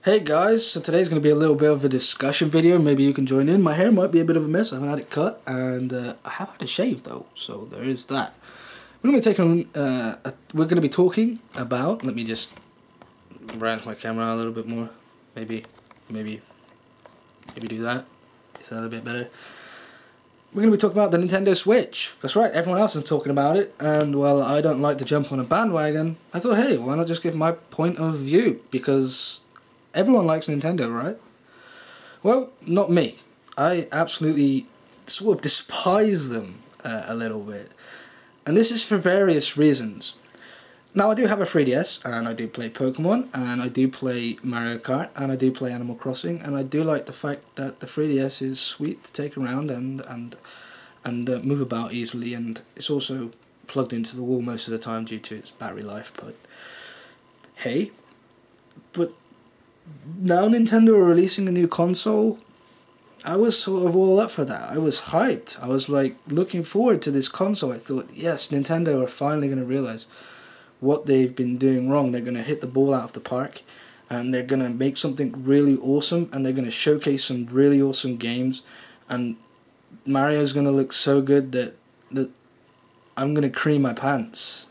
Hey guys, so today's going to be a little bit of a discussion video. Maybe you can join in. My hair might be a bit of a mess. I haven't had it cut, and I have had a shave though, so there is that. We're going to be taking, we're going to be talking about. Let me just branch my camera a little bit more. Maybe do that. Is that a bit better? We're going to be talking about the Nintendo Switch. That's right, everyone else is talking about it, and while I don't like to jump on a bandwagon, I thought, hey, why not just give my point of view? Because everyone likes Nintendo, right? Well, not me. I absolutely sort of despise them a little bit. And this is for various reasons. Now, I do have a 3DS, and I do play Pokemon, and I do play Mario Kart, and I do play Animal Crossing, and I do like the fact that the 3DS is sweet to take around and move about easily, and it's also plugged into the wall most of the time due to its battery life, but hey. But now Nintendo are releasing a new console. I was sort of all up for that. I was hyped. I was like looking forward to this console. I thought, yes, Nintendo are finally going to realize what they've been doing wrong. They're going to hit the ball out of the park, and they're going to make something really awesome, and they're going to showcase some really awesome games, and Mario's going to look so good that I'm going to cream my pants.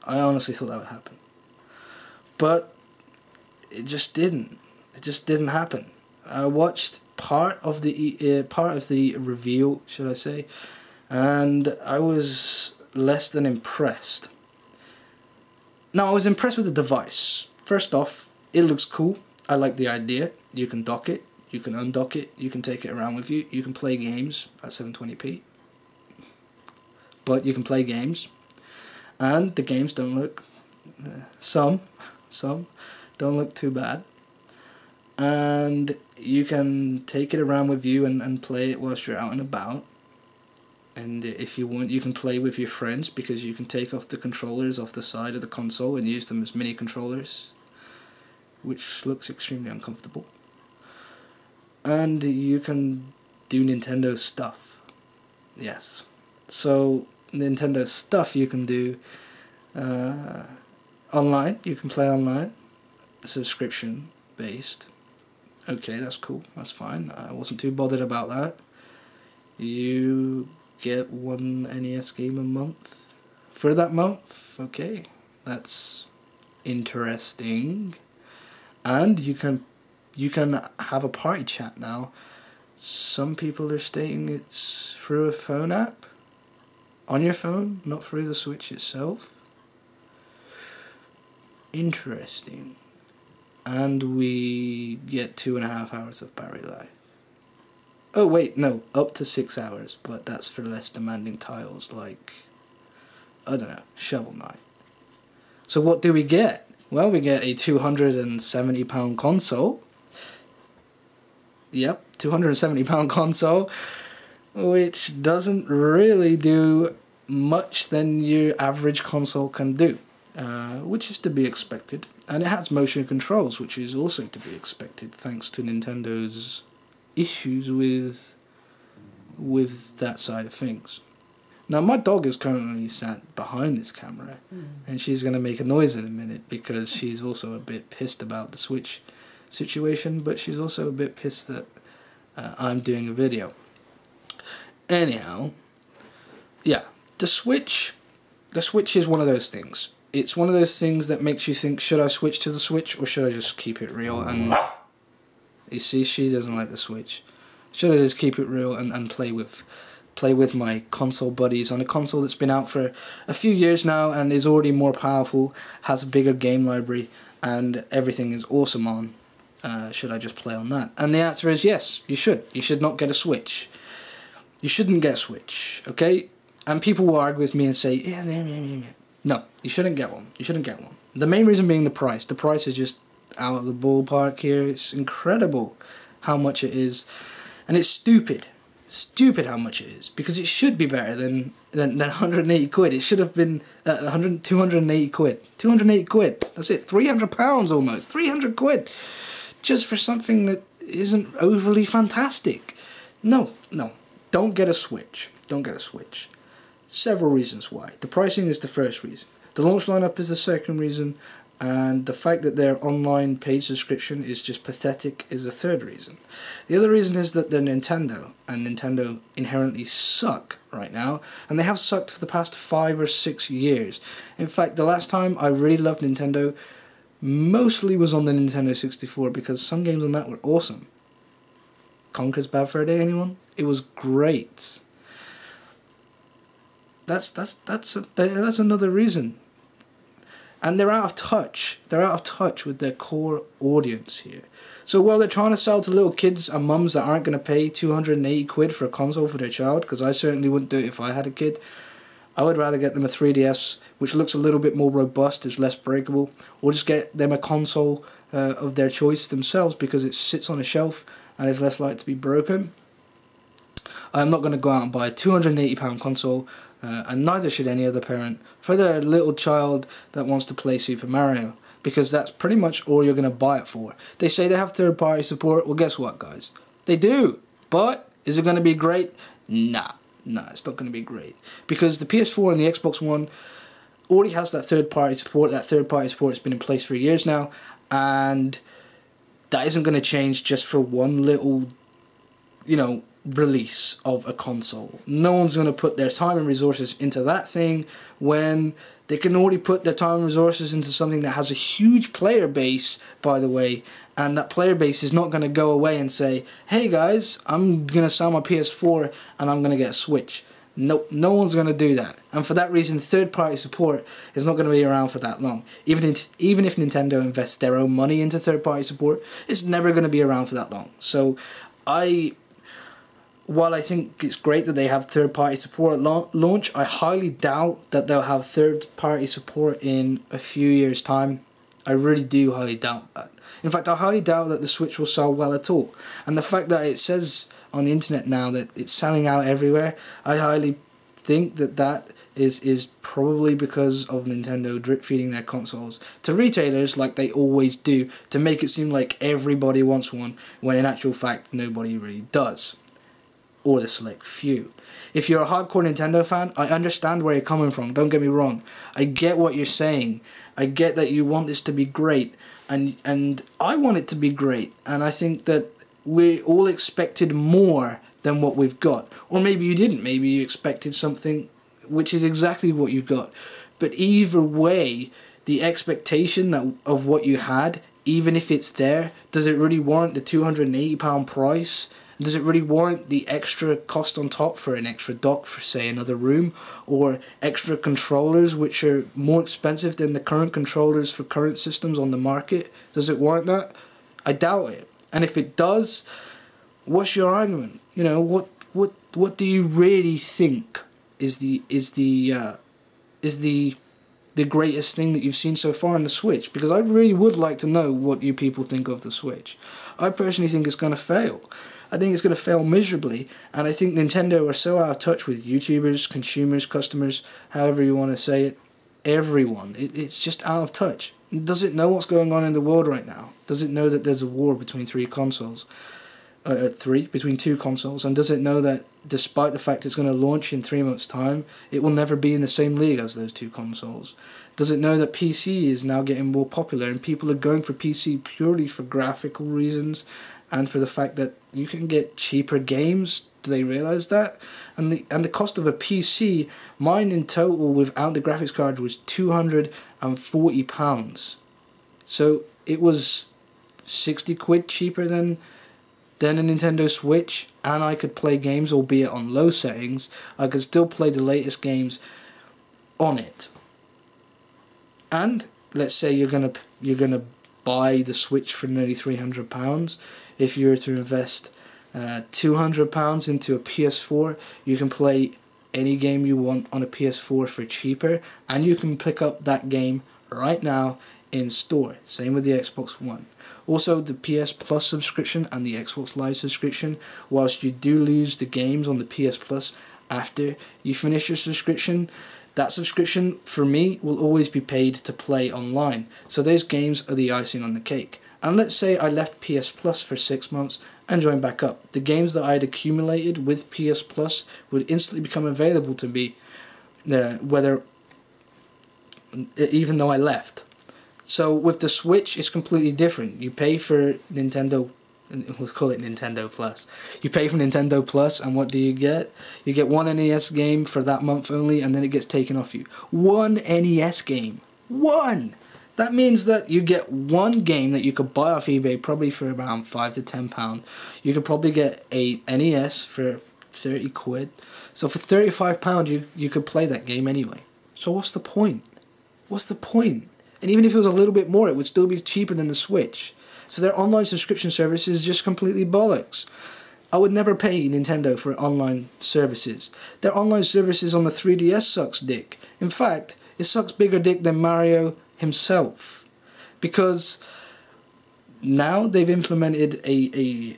I honestly thought that would happen. But it just didn't. It just didn't happen. I watched part of the reveal, should I say, and I was less than impressed. Now, I was impressed with the device. First off, it looks cool. I like the idea. You can dock it, you can undock it, you can take it around with you, you can play games at 720p. But you can play games, and the games don't look, some don't look too bad, and you can take it around with you and play it whilst you're out and about. And if you want, you can play with your friends, because you can take off the controllers off the side of the console and use them as mini controllers, which looks extremely uncomfortable. And you can do Nintendo stuff. Yes, so Nintendo stuff you can do online. You can play online, subscription based. Okay, that's cool, that's fine. I wasn't too bothered about that. You get one NES game a month for that month. Okay, that's interesting. And you can have a party chat now. Some people are stating it's through a phone app on your phone, not through the Switch itself. Interesting. And we get 2.5 hours of battery life. Oh wait, no, up to 6 hours, but that's for less demanding titles like, I don't know, Shovel Knight. So what do we get? Well, we get a £270 console. Yep, £270 console, which doesn't really do much than your average console can do. Which is to be expected, and it has motion controls, which is also to be expected thanks to Nintendo's issues with that side of things. Now, my dog is currently sat behind this camera, and she's going to make a noise in a minute because she's also a bit pissed about the Switch situation, but she's also a bit pissed that I'm doing a video. Anyhow, yeah, the Switch is one of those things. It's one of those things that makes you think, should I switch to the Switch or should I just keep it real? And you see, she doesn't like the Switch. Should I just keep it real and play with my console buddies on a console that's been out for a few years now and is already more powerful, has a bigger game library, and everything is awesome on? Should I just play on that? And the answer is yes, you should. You should not get a Switch. You shouldn't get a Switch, okay? And people will argue with me and say, yeah. No, you shouldn't get one. You shouldn't get one. The main reason being the price. The price is just out of the ballpark here. It's incredible how much it is. And it's stupid. Stupid how much it is. Because it should be better than 180 quid. It should have been 280 quid. 280 quid. That's it. £300 almost. 300 quid. Just for something that isn't overly fantastic. No. Don't get a Switch. Don't get a Switch. Several reasons why. The pricing is the first reason. The launch lineup is the second reason. and the fact that their online paid subscription is just pathetic is the third reason. The other reason is that they're Nintendo, and Nintendo inherently suck right now, and they have sucked for the past 5 or 6 years. In fact, the last time I really loved Nintendo mostly was on the Nintendo 64, because some games on that were awesome. Conker's Bad Fur Day, anyone? It was great. That's another reason. And they're out of touch. They're out of touch with their core audience here. So while they're trying to sell to little kids and mums that aren't going to pay 280 quid for a console for their child, because I certainly wouldn't do it if I had a kid, I would rather get them a 3DS, which looks a little bit more robust, is less breakable, or just get them a console of their choice themselves, because it sits on a shelf and is less likely to be broken. I'm not going to go out and buy a £280 console, and neither should any other parent, for their little child that wants to play Super Mario, because that's pretty much all you're going to buy it for. They say they have third-party support. Well, guess what, guys? They do. But is it going to be great? Nah, it's not going to be great, because the PS4 and the Xbox One already has that third-party support. That third-party support has been in place for years now, and that isn't going to change just for one little, release of a console. No one's going to put their time and resources into that thing when they can already put their time and resources into something that has a huge player base, by the way, and that player base is not going to go away and say, hey guys, I'm going to sell my PS4 and I'm going to get a Switch. Nope, no one's going to do that. And for that reason, third-party support is not going to be around for that long. Even if Nintendo invests their own money into third-party support, it's never going to be around for that long. So while I think it's great that they have third-party support at launch, I highly doubt that they'll have third-party support in a few years' time. I really do highly doubt that. In fact, I highly doubt that the Switch will sell well at all. And the fact that it says on the internet now that it's selling out everywhere, I highly think that is probably because of Nintendo drip-feeding their consoles to retailers like they always do, to make it seem like everybody wants one, when in actual fact nobody really does. Or the select few. If you're a hardcore Nintendo fan, I understand where you're coming from, don't get me wrong. I get what you're saying. I get that you want this to be great, and I want it to be great, and I think that we all expected more than what we've got. Or maybe you didn't, maybe you expected something which is exactly what you got. But either way, the expectation of what you had, even if it's there, does it really warrant the £280 price? Does it really warrant the extra cost on top for an extra dock for, say, another room? Or extra controllers, which are more expensive than the current controllers for current systems on the market? Does it warrant that? I doubt it. And if it does, what's your argument? What do you really think is the greatest thing that you've seen so far in the Switch? Because I really would like to know what you people think of the Switch. I personally think it's going to fail. I think it's going to fail miserably, and I think Nintendo are so out of touch with YouTubers, consumers, customers, however you want to say it, everyone. It's just out of touch. Does it know what's going on in the world right now? Does it know that there's a war between between two consoles? And does it know that despite the fact it's going to launch in 3 months' time, it will never be in the same league as those two consoles? Does it know that PC is now getting more popular and people are going for PC purely for graphical reasons and for the fact that you can get cheaper games? Do they realise that? And the cost of a PC, mine in total without the graphics card was £240. So it was 60 quid cheaper than a Nintendo Switch, and I could play games, albeit on low settings. I could still play the latest games on it. And let's say you're gonna buy the Switch for nearly £300. If you were to invest £200 into a PS4, you can play any game you want on a PS4 for cheaper, and you can pick up that game right now in store. Same with the Xbox One. Also, the PS Plus subscription and the Xbox Live subscription, whilst you do lose the games on the PS Plus after you finish your subscription, that subscription, for me, will always be paid to play online. So those games are the icing on the cake. And let's say I left PS Plus for 6 months and joined back up. The games that I had accumulated with PS Plus would instantly become available to me, even though I left. So with the Switch, it's completely different. You pay for Nintendo, we'll call it Nintendo Plus. You pay for Nintendo Plus, and what do you get? You get one NES game for that month only, and then it gets taken off you. One NES game. One! That means that you get one game that you could buy off eBay probably for around £5 to £10. You could probably get a NES for 30 quid. So for £35 you could play that game anyway. So what's the point? What's the point? And even if it was a little bit more, it would still be cheaper than the Switch. So their online subscription service is just completely bollocks. I would never pay Nintendo for online services. Their online services on the 3DS sucks dick. In fact, it sucks bigger dick than Mario himself. Because now they've implemented a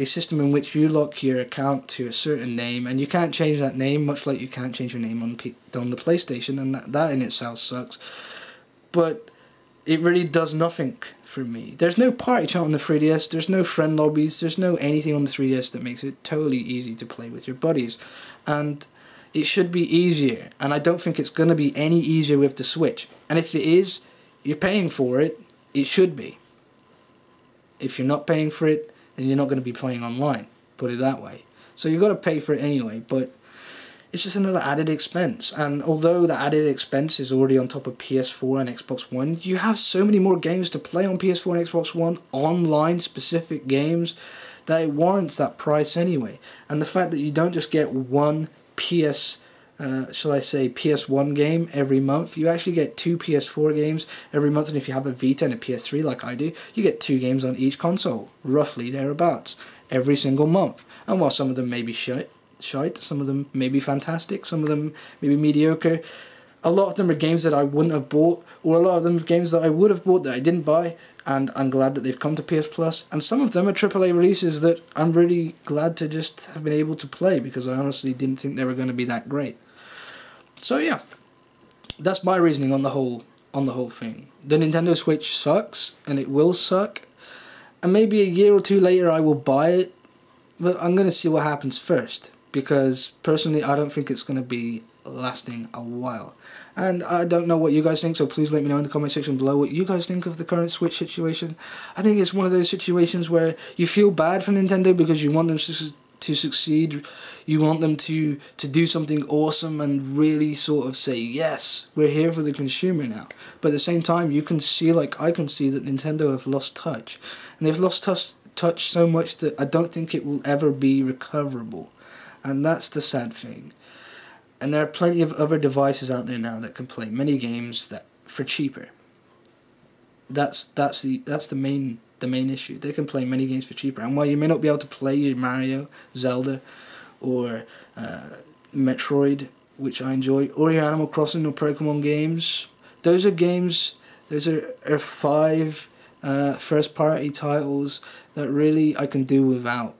system in which you lock your account to a certain name, and you can't change that name, much like you can't change your name on the PlayStation, and that in itself sucks. But it really does nothing for me. There's no party chat on the 3DS, there's no friend lobbies, there's no anything on the 3DS that makes it totally easy to play with your buddies. And it should be easier, and I don't think it's going to be any easier with the Switch. And if it is, you're paying for it, it should be. If you're not paying for it, then you're not going to be playing online, put it that way. So you've got to pay for it anyway, but it's just another added expense. And although the added expense is already on top of PS4 and Xbox One, you have so many more games to play on PS4 and Xbox One, online specific games, that it warrants that price anyway. And the fact that you don't just get one PS1 game every month, you actually get 2 PS4 games every month, and if you have a Vita and a PS3 like I do, you get 2 games on each console, roughly thereabouts, every single month. And while some of them may be shite, some of them may be fantastic, some of them may be mediocre, a lot of them are games that I wouldn't have bought, or a lot of them are games that I would have bought that I didn't buy, and I'm glad that they've come to PS Plus. And some of them are AAA releases that I'm really glad to just have been able to play, because I honestly didn't think they were going to be that great. So yeah, that's my reasoning on the whole thing. The Nintendo Switch sucks, and it will suck, and maybe a year or two later I will buy it, but I'm going to see what happens first, because personally I don't think it's going to be lasting a while. And I don't know what you guys think, so please let me know in the comment section below what you guys think of the current Switch situation. I think it's one of those situations where you feel bad for Nintendo because you want them to succeed, you want them to do something awesome and really sort of say, yes, we're here for the consumer now. But at the same time, you can see, like I can see, that Nintendo have lost touch. And they've lost touch so much that I don't think it will ever be recoverable. And that's the sad thing. And there are plenty of other devices out there now that can play many games that for cheaper. That's the main issue. They can play many games for cheaper. And while you may not be able to play your Mario, Zelda, or Metroid, which I enjoy, or your Animal Crossing or Pokemon games, those are 5 first-party titles that really I can do without.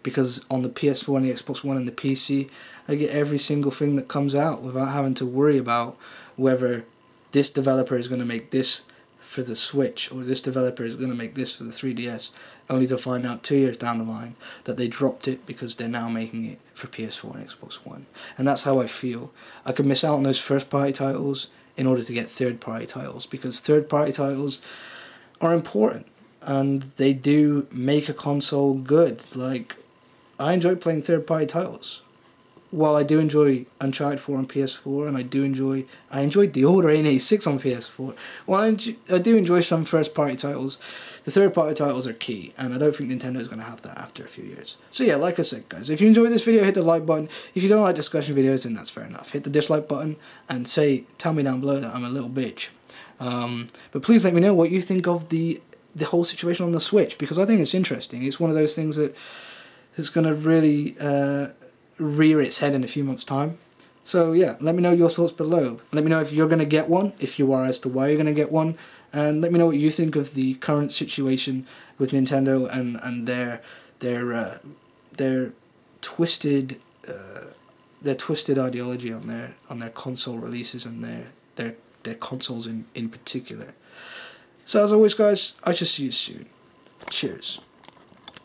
Because on the PS4 and the Xbox One and the PC, I get every single thing that comes out without having to worry about whether this developer is going to make this for the Switch, or this developer is going to make this for the 3DS, only to find out 2 years down the line that they dropped it because they're now making it for PS4 and Xbox One. And that's how I feel. I could miss out on those first-party titles in order to get third-party titles, because third-party titles are important, and they do make a console good. Like, I enjoy playing third-party titles. While I do enjoy Uncharted 4 on PS4, and I enjoyed The Order 1886 on PS4, while I do enjoy some first-party titles, the third-party titles are key, and I don't think Nintendo is going to have that after a few years. So yeah, like I said, guys, if you enjoyed this video, hit the like button. If you don't like discussion videos, then that's fair enough. Hit the dislike button, and tell me down below that I'm a little bitch. But please let me know what you think of the whole situation on the Switch, because I think it's interesting. It's one of those things that is going to really rear its head in a few months' time. So yeah, let me know your thoughts below. Let me know if you're going to get one, if you are, as to why you're going to get one, and let me know what you think of the current situation with Nintendo and their twisted ideology on their console releases and their consoles in particular. So as always, guys, I shall see you soon. Cheers.